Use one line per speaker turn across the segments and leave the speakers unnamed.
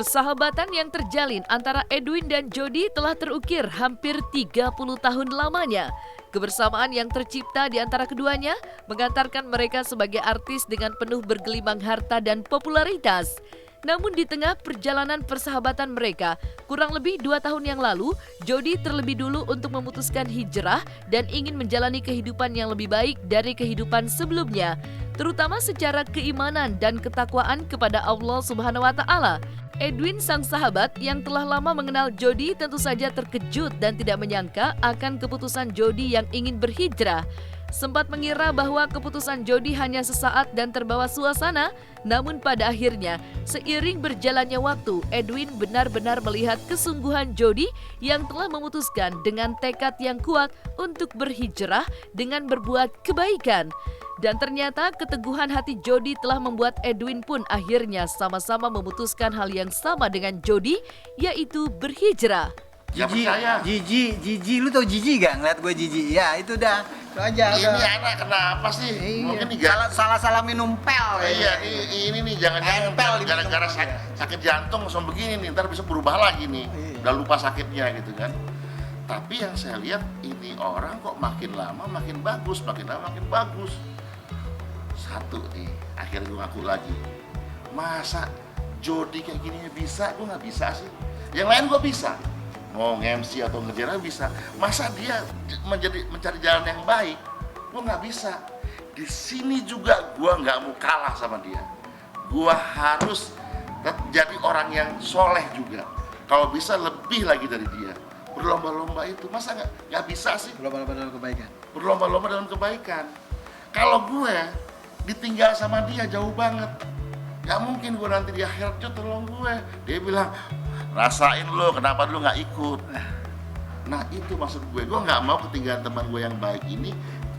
Persahabatan yang terjalin antara Edwin dan Jody telah terukir hampir 30 tahun lamanya. Kebersamaan yang tercipta di antara keduanya mengantarkan mereka sebagai artis dengan penuh bergelimang harta dan popularitas. Namun di tengah perjalanan persahabatan mereka, kurang lebih 2 tahun yang lalu, Jody terlebih dulu untuk memutuskan hijrah dan ingin menjalani kehidupan yang lebih baik dari kehidupan sebelumnya, terutama secara keimanan dan ketakwaan kepada Allah Subhanahu wa Ta'ala. Edwin, sang sahabat yang telah lama mengenal Jody, tentu saja terkejut dan tidak menyangka akan keputusan Jody yang ingin berhijrah. Sempat mengira bahwa keputusan Jody hanya sesaat dan terbawa suasana, namun pada akhirnya, seiring berjalannya waktu, Edwin benar-benar melihat kesungguhan Jody yang telah memutuskan dengan tekad yang kuat untuk berhijrah dengan berbuat kebaikan. Dan ternyata keteguhan hati Jody telah membuat Edwin pun akhirnya sama-sama memutuskan hal yang sama dengan Jody, yaitu berhijrah.
Jiji, lu tau Jiji gak? Ngeliat gue Jiji, ya itu dah, itu aja.
Ini anak kenapa sih?
Iya.
Mungkin
salah minum pel.
Iya, ini nih jangan gara-gara sakit jantung langsung begini nih, ntar bisa berubah lagi nih. Udah lupa sakitnya gitu kan. Tapi yang saya lihat ini orang kok makin lama makin bagus, makin lama makin bagus. Satu nih, akhirnya gue ngaku lagi. Masa Jody kayak gininya bisa, gue nggak bisa sih. Yang lain gue bisa. Mau nge-MC atau ngejar bisa. Masa dia mencari jalan yang baik, gue nggak bisa. Di sini juga gue nggak mau kalah sama dia. Gue harus jadi orang yang soleh juga. Kalau bisa lebih lagi dari dia. Berlomba-lomba itu, masa nggak bisa sih?
Berlomba-lomba dalam kebaikan.
Berlomba-lomba dalam kebaikan. Kalau gue ditinggal sama dia jauh banget, nggak mungkin gue nanti di akhirat tolong gue. Dia bilang, rasain lo, kenapa lu nggak ikut? Nah itu maksud gue nggak mau ketinggalan teman gue yang baik ini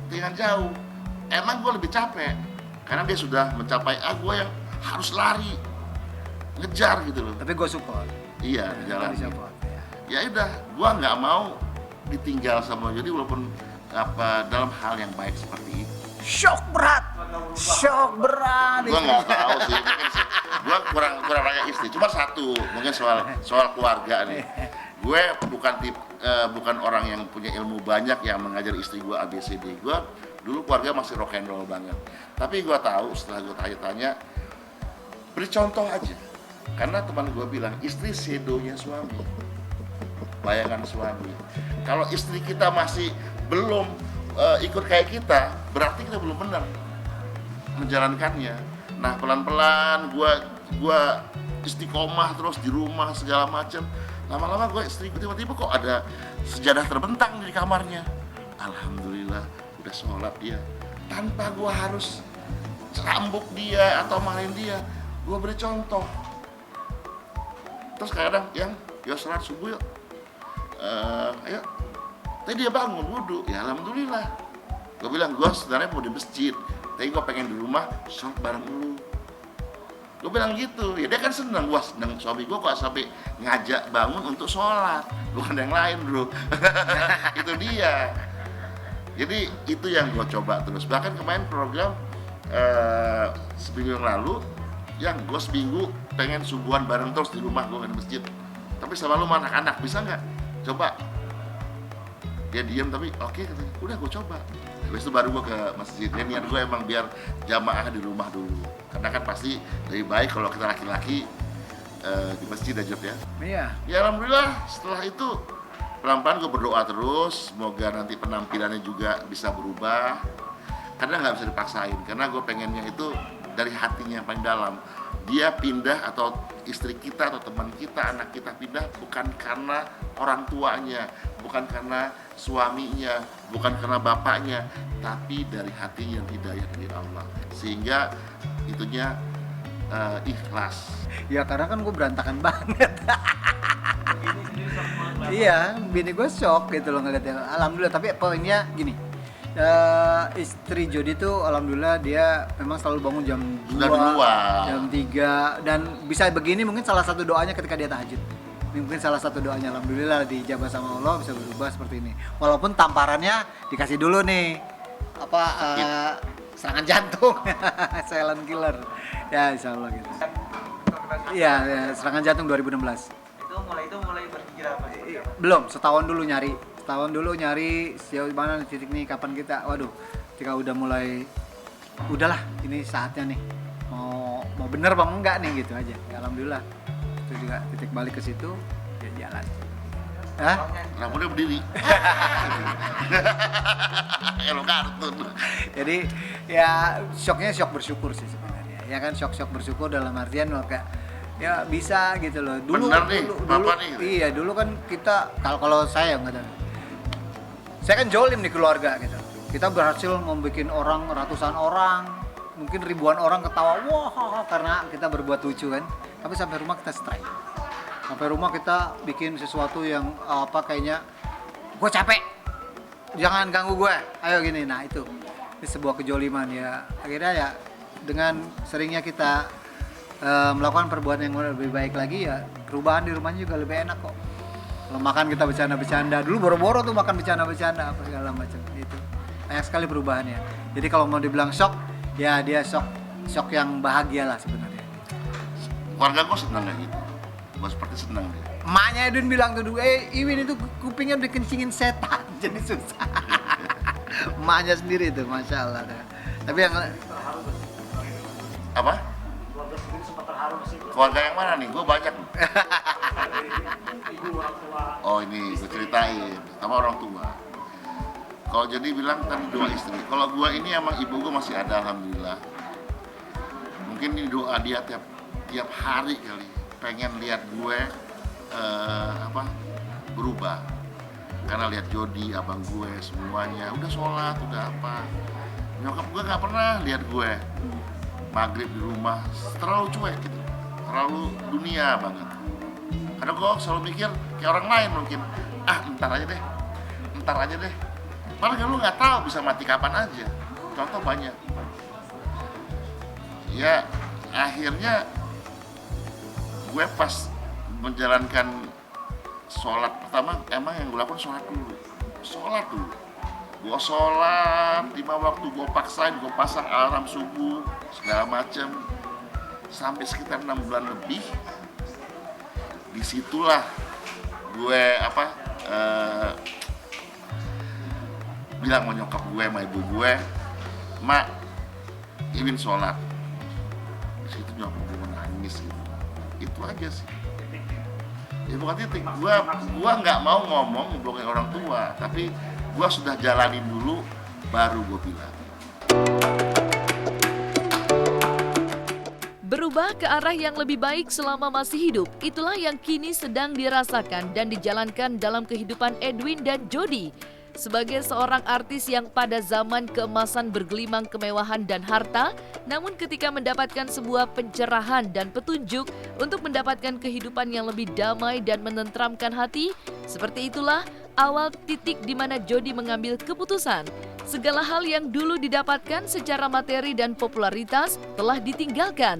dengan jauh. Emang gue lebih capek karena dia sudah mencapai gue yang harus lari ngejar gitu loh.
Tapi gue support.
Iya, jalan. Ya udah, gue nggak mau ditinggal sama jadi walaupun dalam hal yang baik seperti itu.
Shock berat.
Gue nggak tahu sih, mungkin sih. Gue kurang raya istri. Cuma satu, mungkin soal keluarga nih. Gue bukan orang yang punya ilmu banyak yang mengajar istri gue ABCD. Gue dulu keluarga masih rock and roll banget. Tapi gue tahu setelah gue tanya-tanya, beri contoh aja. Karena teman gue bilang istri sedonya suami, bayangan suami. Kalau istri kita masih belum ikut kayak kita, berarti kita belum benar menjalankannya. Nah pelan-pelan gue istiqomah terus di rumah segala macam. Lama-lama gue istri tiba-tiba kok ada sejadah terbentang di kamarnya. Alhamdulillah udah sholat dia, tanpa gue harus rambuk dia atau marahin dia. Gue beri contoh. Terus kadang yang sholat subuh yuk, ayo. Tadi dia bangun wudhu, ya alhamdulillah. Gue bilang gue sebenarnya mau di masjid, tapi gue pengen di rumah sholat bareng lu. Gue bilang gitu, ya dia kan seneng. Wah seneng suami gue kok sampai ngajak bangun untuk sholat, bukan yang lain bro. Itu dia. Jadi itu yang gue coba terus. Bahkan kemarin program seminggu yang lalu, yang gue seminggu pengen subuhan bareng terus di rumah gue di masjid. Tapi sama lu anak-anak bisa nggak? Coba. Dia diam tapi oke, katanya, udah gue coba. Habis itu baru gue ke masjid. Dan niat gue emang biar jamaah di rumah dulu. Karena kan pasti lebih baik kalau kita laki-laki di masjid aja ya.
Iya.
Ya alhamdulillah setelah itu pelan-pelan gue berdoa terus. Semoga nanti penampilannya juga bisa berubah. Karena nggak bisa dipaksain. Karena gue pengennya itu dari hatinya yang paling dalam. Dia pindah atau istri kita atau teman kita, anak kita pindah bukan karena orang tuanya, bukan karena suaminya, bukan karena bapaknya, tapi dari hatinya yang hidayah dari Allah. Sehingga itunya ikhlas.
Ya karena kan gue berantakan banget. Iya, bini gue shock gitu loh ngeliatnya. Alhamdulillah, tapi poinnya gini. Istri Jody tuh alhamdulillah dia memang selalu bangun jam 2, jam 3 dan bisa begini mungkin salah satu doanya ketika dia tahajud. Mungkin salah satu doanya alhamdulillah dijabah sama Allah bisa berubah seperti ini. Walaupun tamparannya dikasih dulu nih. serangan jantung. Silent killer. Ya insya Allah gitu. Iya, serangan jantung 2016.
Itu mulai berhijrah apa?
Belum, setahun dulu nyari sejauh mana titik nih, kapan kita, ketika udah mulai, udahlah ini saatnya nih, mau bener apa enggak nih gitu aja. Ya, alhamdulillah itu juga titik balik ke situ, ya jalan.
Kenapa dia berdiri? Kalau kartun.
Jadi ya shock bersyukur sih sebenarnya. Ya kan shock bersyukur dalam artian kayak ya bisa gitu loh. Dulu
Bapak nih.
Iya, dulu kan kita kalau saya enggak tahu. Saya kan jolim di keluarga gitu. Kita berhasil membuat ratusan orang, mungkin ribuan orang ketawa wah karena kita berbuat lucu kan. Tapi sampai rumah kita strike. Sampai rumah kita bikin sesuatu yang kayaknya gue capek, jangan ganggu gue, ayo gini. Nah itu sebuah kejoliman ya. Akhirnya ya dengan seringnya kita melakukan perbuatan yang lebih baik lagi ya, perubahan di rumahnya juga lebih enak kok. Kalau makan kita bercanda-bercanda, dulu boro-boro tuh makan bercanda-bercanda apa segala macam itu. Banyak sekali perubahannya. Jadi kalau mau dibilang shock, ya dia shock yang bahagia lah sebenarnya.
Keluarga gue senang kayak gitu. Gue seperti senang dia.
Emaknya Edwin bilang tuh, Iwin itu kupingnya dikencingin setan, jadi susah. Emaknya sendiri tuh, Masya Allah. Tapi yang
apa? Keluarga yang mana nih? Gue banyak. Oh ini gue ceritain sama orang tua. Kalau jadi bilang tadi 2 istri. Kalau gue ini emang ibu gue masih ada, alhamdulillah. Mungkin ini doa dia tiap hari kali. Pengen lihat gue berubah, karena lihat Jody, abang gue, semuanya udah sholat, udah apa. Nyokap gue nggak pernah lihat gue maghrib di rumah, terlalu cuek gitu, terlalu dunia banget. Karena gue selalu mikir kayak orang lain mungkin, ntar aja deh. Malah lu nggak tahu bisa mati kapan aja. Contoh banyak. Ya akhirnya gue pas menjalankan sholat pertama, emang yang gue lakukan sholat dulu. Gue sholat 5 waktu, gue paksain, gue pasang alarm subuh segala macem sampai sekitar 6 bulan lebih. Disitulah gue bilang sama nyokap gue, sama ibu gue, Mak, Iwin sholat. Disitu nyokap gue nangis gitu. Itu aja sih. Ya bukan titik. Gua nggak mau ngomong ngomongin orang tua, tapi gua sudah jalanin dulu, baru gua bilang.
Berubah ke arah yang lebih baik selama masih hidup, itulah yang kini sedang dirasakan dan dijalankan dalam kehidupan Edwin dan Jody. Sebagai seorang artis yang pada zaman keemasan bergelimang kemewahan dan harta, namun ketika mendapatkan sebuah pencerahan dan petunjuk untuk mendapatkan kehidupan yang lebih damai dan menenteramkan hati, seperti itulah awal titik di mana Jody mengambil keputusan. Segala hal yang dulu didapatkan secara materi dan popularitas telah ditinggalkan.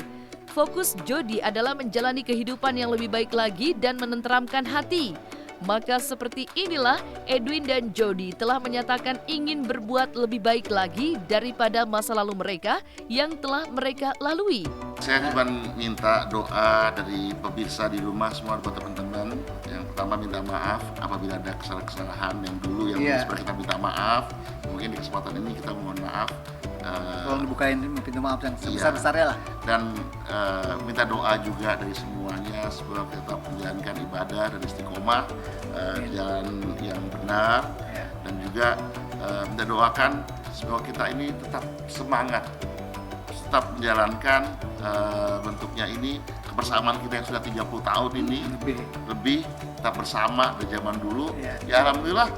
Fokus Jody adalah menjalani kehidupan yang lebih baik lagi dan menenteramkan hati. Maka seperti inilah Edwin dan Jody telah menyatakan ingin berbuat lebih baik lagi daripada masa lalu mereka yang telah mereka lalui.
Saya cuma minta doa dari pemirsa di rumah semua buat teman-teman. Yang pertama minta maaf apabila ada kesalahan yang dulu yang sebenarnya kita minta maaf. Mungkin di kesempatan ini kita mohon maaf.
Tolong dibukain pintu maaf yang sebesar-besarnya lah.
Dan minta doa juga dari semuanya supaya kita menjalankan ibadah dan istiqomah jalan yang benar, dan juga minta doakan semoga kita ini tetap semangat, tetap menjalankan bentuknya ini kebersamaan kita yang sudah 30 tahun ini lebih tetap bersama dari zaman dulu. Ya alhamdulillah,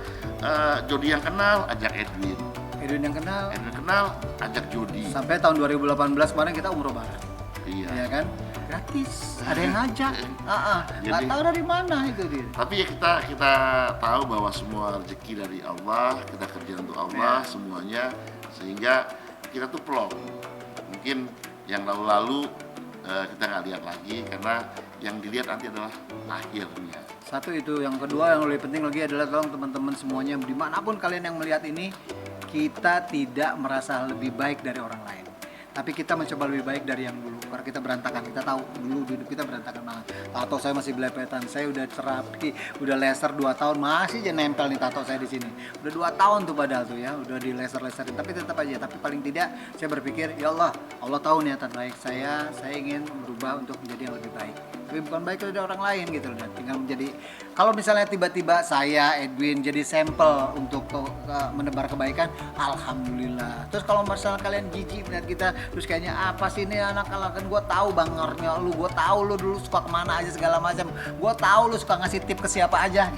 Jody yang kenal ajak Edwin yang kenal ajak Jody.
Sampai tahun 2018 kemarin kita umroh bareng. Iya kan? Gratis. Ada yang ngajak. Nggak tahu dari mana itu dia.
Tapi ya kita tahu bahwa semua rezeki dari Allah, kita kerja untuk Allah semuanya, sehingga kita tuh plong. Mungkin yang lalu-lalu kita nggak lihat lagi, karena yang dilihat nanti adalah akhirnya.
Satu itu, yang kedua yang lebih penting lagi adalah tolong teman-teman semuanya dimanapun kalian yang melihat ini, kita tidak merasa lebih baik dari orang lain, tapi kita mencoba lebih baik dari yang dulu. Karena kita berantakan, kita tahu dulu hidup kita berantakan banget. Tato saya masih belepetan, saya udah terapi, udah laser 2 tahun, masih aja nempel nih tato saya di sini. Udah 2 tahun tuh padahal tuh ya, udah di laser-laserin, tapi tetap aja. Tapi paling tidak saya berpikir, ya Allah tahu niatan baik saya ingin berubah untuk menjadi yang lebih baik. Tapi bukan baik dari orang lain gitu loh. Tinggal menjadi, kalau misalnya tiba-tiba saya Edwin jadi sampel untuk menebar kebaikan, alhamdulillah. Terus kalau masalah kalian jijik melihat kita, terus kayaknya apa sih ini anak kan gue tahu bangernya lu, gue tahu lu dulu suka kemana aja segala macam, gue tahu lu suka ngasih tip ke siapa aja.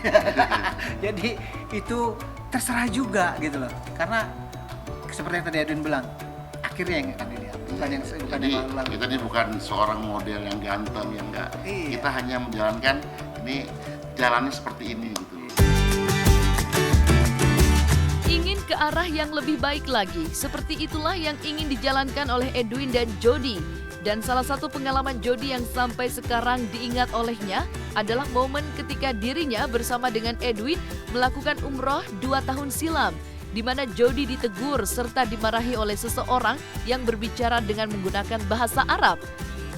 Jadi itu terserah juga gitu loh. Karena seperti yang tadi Edwin bilang, akhirnya yang akan dilihat, bukan yang lalu.
Kita ini bukan seorang model yang ganteng yang enggak.
Iya.
Kita hanya menjalankan ini jalannya seperti ini gitu.
Ingin ke arah yang lebih baik lagi, seperti itulah yang ingin dijalankan oleh Edwin dan Jody. Dan salah satu pengalaman Jody yang sampai sekarang diingat olehnya adalah momen ketika dirinya bersama dengan Edwin melakukan umroh 2 tahun silam, di mana Jody ditegur serta dimarahi oleh seseorang yang berbicara dengan menggunakan bahasa Arab.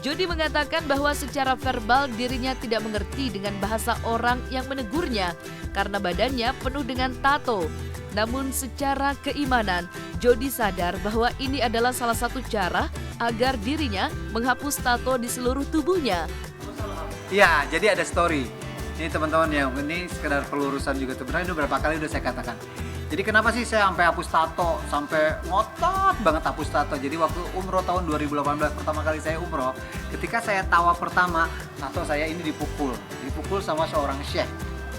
Jody mengatakan bahwa secara verbal dirinya tidak mengerti dengan bahasa orang yang menegurnya karena badannya penuh dengan tato. Namun secara keimanan, Jody sadar bahwa ini adalah salah satu cara agar dirinya menghapus tato di seluruh tubuhnya.
Ya, jadi ada story. Ini teman-teman yang ini sekedar pelurusan juga sebenarnya udah berapa kali udah saya katakan. Jadi kenapa sih saya sampai hapus tato, sampai ngotot banget hapus tato. Jadi waktu umroh tahun 2018 pertama kali saya umroh, ketika saya tawa pertama, tato saya ini dipukul sama seorang syekh.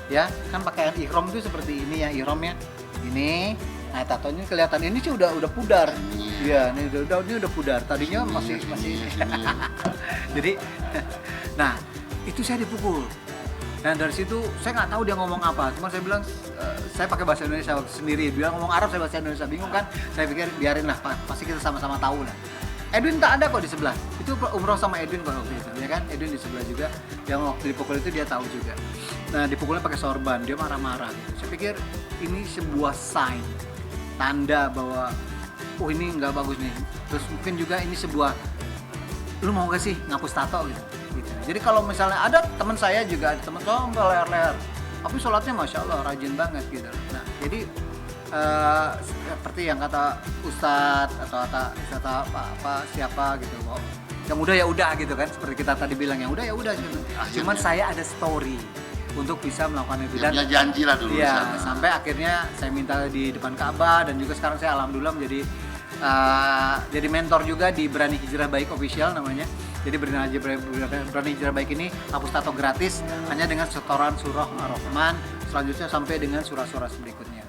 Ya, kan pakaian ihram itu seperti ini ya ihramnya. Ini, nah tatonya kelihatan ini sih udah pudar. Iya, ini udah pudar. Tadinya masih. Jadi, nah itu saya dipukul. Dan dari situ saya nggak tahu dia ngomong apa. Cuma saya bilang saya pakai bahasa Indonesia sendiri. Dia ngomong Arab, saya bahasa Indonesia, bingung kan? Saya pikir biarin lah, pasti kita sama-sama tahu lah. Edwin tak ada kok di sebelah. Itu umroh sama Edwin kok waktu itu, ya kan? Edwin di sebelah juga. Yang waktu dipukul itu dia tahu juga. Nah, dipukulnya pakai sorban, dia marah-marah gitu. Saya pikir ini sebuah sign, tanda bahwa ini nggak bagus nih. Terus mungkin juga ini sebuah, lu mau gak sih ngapus tato gitu. Jadi kalau misalnya ada teman saya juga, ada teman saya nggak leher-leher, tapi sholatnya masya Allah rajin banget gitu. Nah, jadi seperti yang kata Ustadz atau kata apa siapa gitu, kok yang udah ya udah gitu kan, seperti kita tadi bilang yang udah ya udah gitu. Cuman saya ada story untuk bisa melakukan itu dan
janji lah dulu.
Ya, sampai akhirnya saya minta di depan Ka'bah dan juga sekarang saya alhamdulillah menjadi jadi mentor juga di Berani Hijrah Baik Official namanya. Jadi Berani Hijrah Baik ini hapus tato gratis hanya dengan setoran surah Ar-Rahman, selanjutnya sampai dengan surah-surah berikutnya.